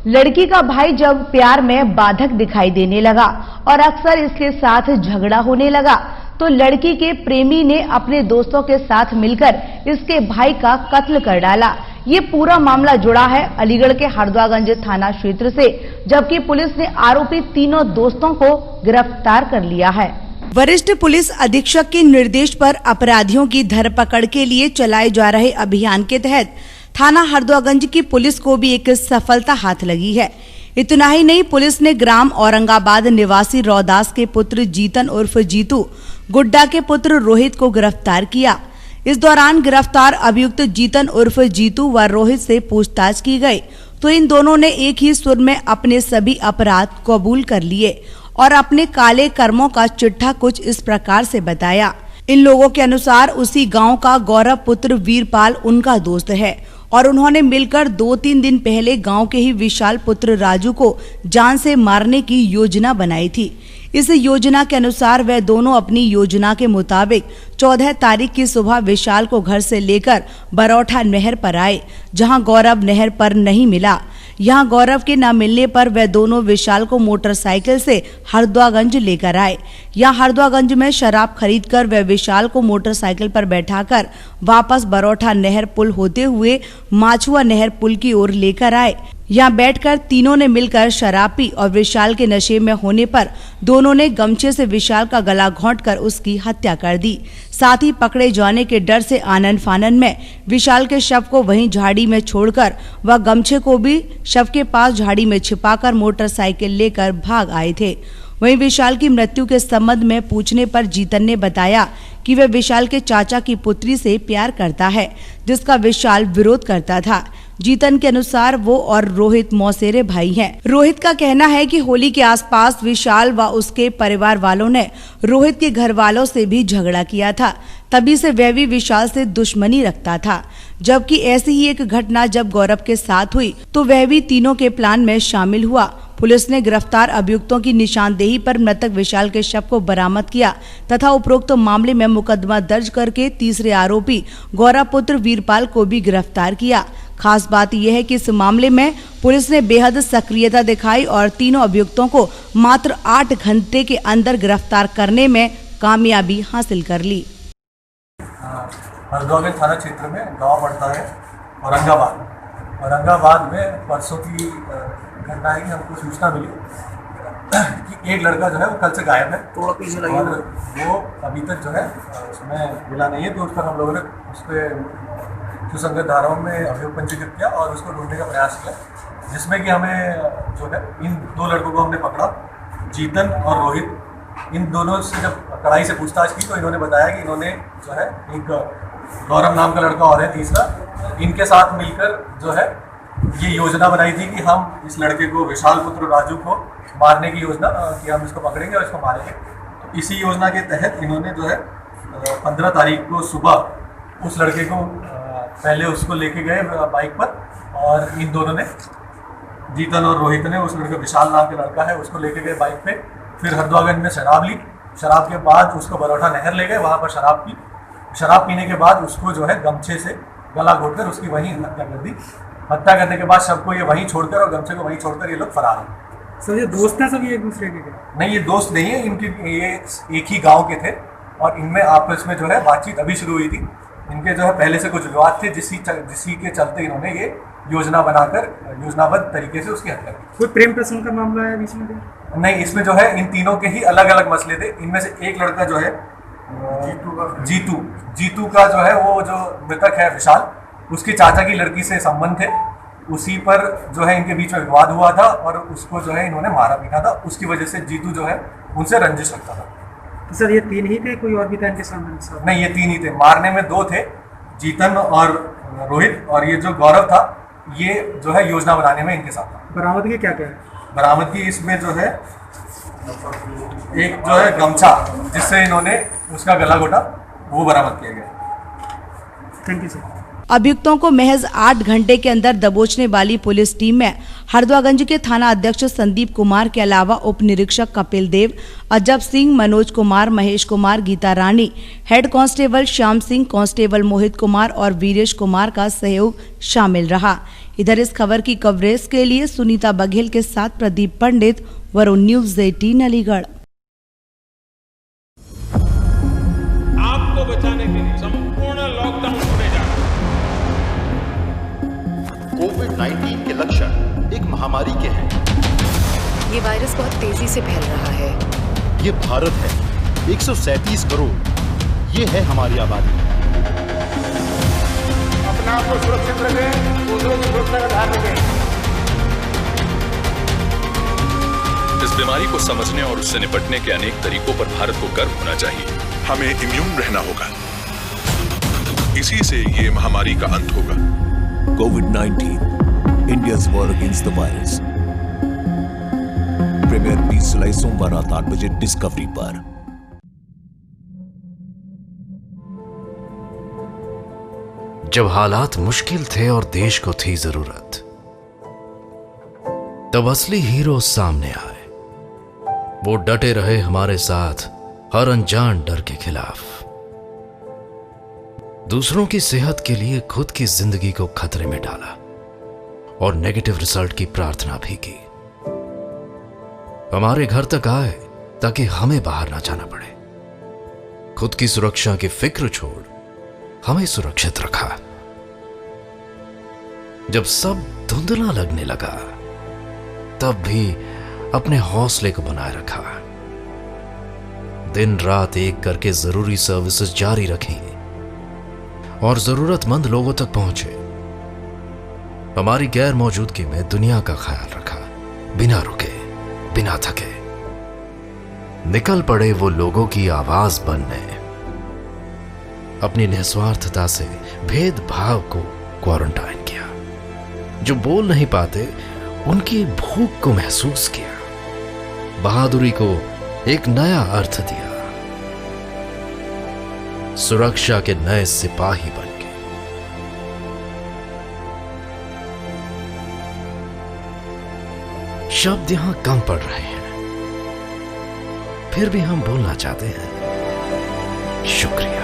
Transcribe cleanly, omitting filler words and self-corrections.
लड़की का भाई जब प्यार में बाधक दिखाई देने लगा और अक्सर इसके साथ झगड़ा होने लगा तो लड़की के प्रेमी ने अपने दोस्तों के साथ मिलकर इसके भाई का कत्ल कर डाला। ये पूरा मामला जुड़ा है अलीगढ़ के हरदुआगंज थाना क्षेत्र से, जबकि पुलिस ने आरोपी तीनों दोस्तों को गिरफ्तार कर लिया है। वरिष्ठ पुलिस अधीक्षक के निर्देश पर अपराधियों की धरपकड़ के लिए चलाए जा रहे अभियान के तहत थाना हरदुआगंज की पुलिस को भी एक सफलता हाथ लगी है। इतना ही नहीं, पुलिस ने ग्राम औरंगाबाद निवासी रौदास के पुत्र जीतन उर्फ जीतू, गुड्डा के पुत्र रोहित को गिरफ्तार किया। इस दौरान गिरफ्तार अभियुक्त जीतन उर्फ जीतू व रोहित से पूछताछ की गई तो इन दोनों ने एक ही सुर में अपने सभी अपराध कबूल कर लिए और अपने काले कर्मों का चिट्ठा कुछ इस प्रकार से बताया। इन लोगों के अनुसार उसी गांव का गौरव पुत्र वीरपाल उनका दोस्त है और उन्होंने मिलकर 2-3 दिन पहले गांव के ही विशाल पुत्र राजू को जान से मारने की योजना बनाई थी। इस योजना के अनुसार वह दोनों अपनी योजना के मुताबिक 14 तारीख की सुबह विशाल को घर से लेकर बरौठा नहर पर आए, जहां गौरव नहर पर नहीं मिला। यहां गौरव के न मिलने पर वह दोनों विशाल को मोटरसाइकिल से हरदुआगंज लेकर आए। यहां हरदुआगंज में शराब खरीदकर वह विशाल को मोटरसाइकिल पर बैठाकर वापस बरौठा नहर पुल होते हुए माछुआ नहर पुल की ओर लेकर आए। यहाँ बैठकर तीनों ने मिलकर शराब पी और विशाल के नशे में होने पर दोनों ने गमछे से विशाल का गला घोंटकर उसकी हत्या कर दी। साथ ही पकड़े जाने के डर से आनन फानन में विशाल के शव को वहीं झाड़ी में छोड़कर वह गमछे को भी शव के पास झाड़ी में छिपाकर मोटरसाइकिल लेकर भाग आए थे। वहीं विशाल की मृत्यु के संबंध में पूछने पर जीतन ने बताया कि वह विशाल के चाचा की पुत्री से प्यार करता है, जिसका विशाल विरोध करता था। जीतन के अनुसार वो और रोहित मौसेरे भाई हैं। रोहित का कहना है कि होली के आसपास विशाल व उसके परिवार वालों ने रोहित के घर वालों से भी झगड़ा किया था, तभी से वह भी विशाल से दुश्मनी रखता था। जबकि ऐसी ही एक घटना जब गौरव के साथ हुई तो वह भी तीनों के प्लान में शामिल हुआ। पुलिस ने गिरफ्तार अभियुक्तों की निशानदेही पर मृतक विशाल के शव को बरामद किया तथा उपरोक्त मामले में मुकदमा दर्ज करके तीसरे आरोपी गौरव पुत्र वीरपाल को भी गिरफ्तार किया। खास बात यह है कि इस मामले में पुलिस ने बेहद सक्रियता दिखाई और तीनों अभियुक्तों को मात्र 8 घंटे के अंदर गिरफ्तार करने में कामयाबी हासिल कर ली। हरदुआगंज थाना क्षेत्र में गांव पड़ता है औरंगाबाद में परसों की घटना है कि हमको सूचना मिली कि एक लड़का जो है वो कल से गायब है और वो अभी तक जो है उसमें मिला नहीं है। तो उस पर हम लोगों ने उस पर सुसंगत धाराओं में अभियोग पंजीकृत किया और उसको ढूंढने का प्रयास किया, जिसमें कि हमें जो है इन 2 लड़कों को हमने पकड़ा, जीतन और रोहित। इन दोनों से जब कड़ाई से पूछताछ की तो इन्होंने बताया कि इन्होंने जो है एक गौरव नाम का लड़का और है तीसरा, इनके साथ मिलकर जो है ये योजना बनाई थी कि हम इस लड़के को विशाल पुत्र राजू को मारने की योजना कि हम इसको पकड़ेंगे और इसको मारेंगे। तो इसी योजना के तहत इन्होंने जो है 15 तारीख को सुबह उस लड़के को पहले उसको लेके गए बाइक पर और इन दोनों ने, जीतन और रोहित ने, उस लड़के विशाल नाम का लड़का है उसको लेके गए बाइक पे। फिर हरदुआगंज में शराब ली, शराब के बाद उसको बरौठा नहर ले गए, वहाँ पर शराब पी। शराब पीने के बाद उसको जो है गमछे से गला घोटकर उसकी वहीं हत्या कर दी। हत्या करने के बाद शव को ये वहीं छोड़कर और गमछे को वहीं छोड़कर ये लोग फरार हैं। सर ये दोस्त हैं सब, ये एक दूसरे के? नहीं, ये दोस्त नहीं है, इनके ये एक ही गांव के थे और इनमें आपस में जो है बातचीत अभी शुरू हुई थी। इनके जो है पहले से कुछ विवाद थे जिसी के चलते इन्होंने ये योजना बनाकर योजनाबद्ध तरीके से उसकी हत्या की। कोई प्रेम प्रसंग का मामला है बीच में? नहीं, इसमें जो है इन तीनों के ही अलग अलग मसले थे। इनमें से एक लड़का जो है जीतू का जो है वो जो मृतक है विशाल, उसके चाचा की लड़की से संबंध थे, उसी पर जो है इनके बीच में विवाद हुआ था और उसको जो है इन्होंने मारा पीटा था। उसकी वजह से जीतू जो है उनसे रंजिश रखता था। तो सर ये 3 ही थे, कोई और भी था इनके सामने? नहीं, ये 3 ही थे। मारने में 2 थे, जीतन और रोहित, और ये जो गौरव था ये जो है योजना बनाने में इनके साथ था। बरामदगी क्या क्या है? बरामदगी इसमें जो है एक जो है गमछा जिससे इन्होंने उसका गला घोटा, वो बरामद किया गया। Thank you sir. अभियुक्तों को महज 8 घंटे के अंदर दबोचने वाली पुलिस टीम में हरदुआगंज के थाना अध्यक्ष संदीप कुमार के अलावा उप निरीक्षक Kapil Dev, Ajab Singh, Manoj Kumar, Mahesh Kumar, Geeta Rani, head constable Shyam Singh, constable Mohit Kumar और वीरेश कुमार का सहयोग शामिल रहा। इधर इस खबर की कवरेज के लिए सुनीता बघेल के साथ प्रदीप पंडित, वरुण न्यूज़ 18 अलीगढ़। आपको बचाने के लिए संपूर्ण लॉकडाउन होने जा रहा है। कोविड-19 के लक्षण एक महामारी के हैं। ये वायरस बहुत तेजी से फैल रहा है। ये भारत है, 137 करोड़, ये है हमारी आबादी। अपने आप को सुरक्षित रखें, दूसरों की सुरक्षा का ध्यान रखें। इस बीमारी को समझने और उससे निपटने के अनेक तरीकों पर भारत को गर्व होना चाहिए। हमें इम्यून रहना होगा, इसी से ये महामारी का अंत होगा। कोविड-19 India's war against the virus. Premiere 20 जुलाई सोमवार रात 8 बजे डिस्कवरी पर। जब हालात मुश्किल थे और देश को थी जरूरत, तब असली हीरो सामने आए। वो डटे रहे हमारे साथ हर अनजान डर के खिलाफ। दूसरों की सेहत के लिए खुद की जिंदगी को खतरे में डाला और नेगेटिव रिजल्ट की प्रार्थना भी की। हमारे घर तक आए ताकि हमें बाहर ना जाना पड़े। खुद की सुरक्षा की फिक्र छोड़ हमें सुरक्षित रखा। जब सब धुंधला लगने लगा, तब भी अपने हौसले को बनाए रखा। दिन रात एक करके जरूरी सर्विसेज जारी रखी और जरूरतमंद लोगों तक पहुंचे। हमारी गैर मौजूदगी में दुनिया का ख्याल रखा, बिना रुके, बिना थके। निकल पड़े वो लोगों की आवाज बनने। अपनी निस्वार्थता से भेदभाव को क्वारंटाइन किया। जो बोल नहीं पाते उनकी भूख को महसूस किया। बहादुरी को एक नया अर्थ दिया। सुरक्षा के नए सिपाही बन गए। शब्द यहां कम पड़ रहे हैं, फिर भी हम बोलना चाहते हैं, शुक्रिया।